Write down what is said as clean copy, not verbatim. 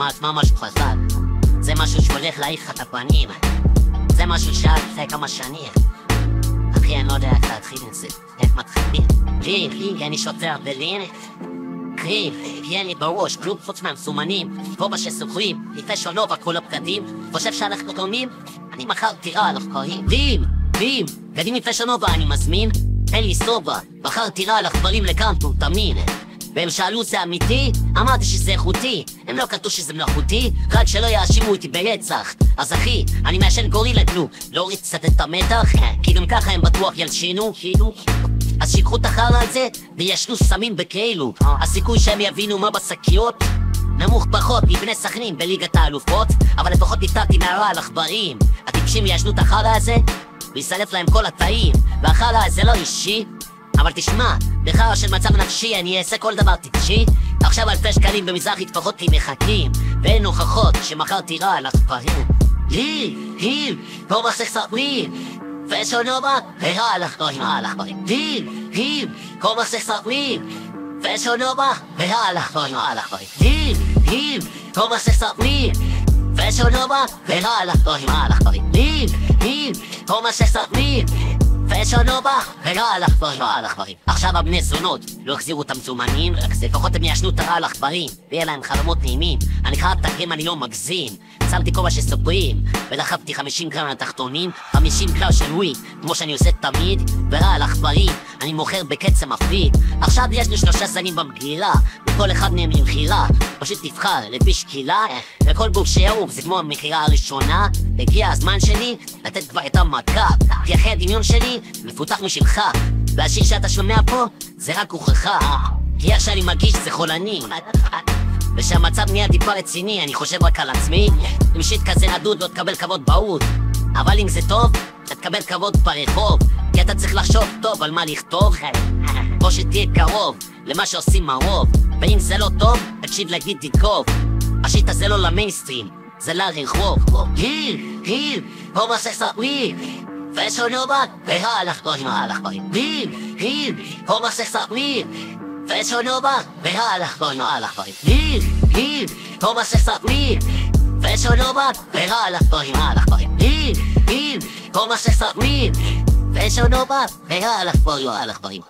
נשמע משהו חזק. זה משהו שהולך להעיף לך את הפנים. זה משהו שהיה לפני כמה שנים. אחי, אני לא יודע איך להתחיל עם זה, איך מתחילים. כי אני שוטר בלין. כי אין לי בראש כלום חוץ מהמסומנים. פה בשסוחרים, לפני שונוב הכל הפקדים. חושב שאנחנו תומים? אני מחר תירה על החקרים. קדים לפני שונובה אני מזמין. אין לי סובה, מחר תירה על החברים לכאן תמין. והם שאלו זה אמיתי? אמרתי שזה איכותי. הם לא כתוב שזה מלאכותי, רק שלא יאשימו אותי ברצח. אז אחי, אני מעשן גורילה גלו, להוריד קצת את המתח, כי גם ככה הם בטוח ילשינו. אז שיקחו את החרא על זה וישנו סמים בכאילו. הסיכוי שהם יבינו מה בשקיות נמוך פחות מבני סכנין בליגת האלופות, אבל לפחות נפטרתי מהרע על עכברים. הטיפשים ישנו את החרא הזה ויסלף להם כל התאים, והחרא הזה לא אישי. אבל תשמע, בחרא של מצב נפשי אני אעשה כל דבר טיפשי. עכשיו אלפי שקלים במזרח יתפחות לי מחכים, ואין הוכחות שמחר תירה על עכברים. פה בסכסרים ושונובה הרע על עכברים. פה בסכסרים ושונובה הרע על עכברים. פה בסכסרים ושונובה הרע על עכברים. פה בסכסרים ושונובה הרע על עכברים. עכשיו הבני זונות לא החזירו את המזומנים, לפחות הם ישנו את הרע על עכברים ויהיה להם חלומות נעימים. אני חייב תקרים, אני לא מגזים. שמתי כובע שסופרים ודחפתי 50 גרם לתחתונים, 50 גרם של ווי כמו שאני עושה תמיד. ורע על עכברים אני מוכר בקצב מפריד. עכשיו יש לי 3 זנים במגירה, וכל אחד מהם למחירה. פשוט תבחר לפי שקילה, וכל גוף שיעוף זה כמו המחירה הראשונה. הגיע הזמן שלי לתת כבר את המכה, כי אחרי הדמיון שלי מפותח משלך, והשיר שאתה שומע פה זה רק הוכחה, כי איך שאני מרגיש זה חולני. ושהמצב נהיה טיפה רציני, אני חושב רק על עצמי. אם שיט כזה נדוד לא תקבל כבוד בעוד, אבל אם זה טוב, אתה תקבל כבוד ברחוב, כי אתה צריך לחשוב טוב על מה לכתוב, או שתהיה קרוב למה שעושים הרוב. ואם זה לא טוב, תקשיב להגיד תתקוב. השיט הזה לא למיינסטרים, זה לרחוב. פה בסכסרים ושונובה הרע על עכברים. פה בסכסרים ושונובה הרע על עכברים. פה בסכסרים ושונובה הרע על עכברים. פה בסכסרים ושונובה הרע על עכברים.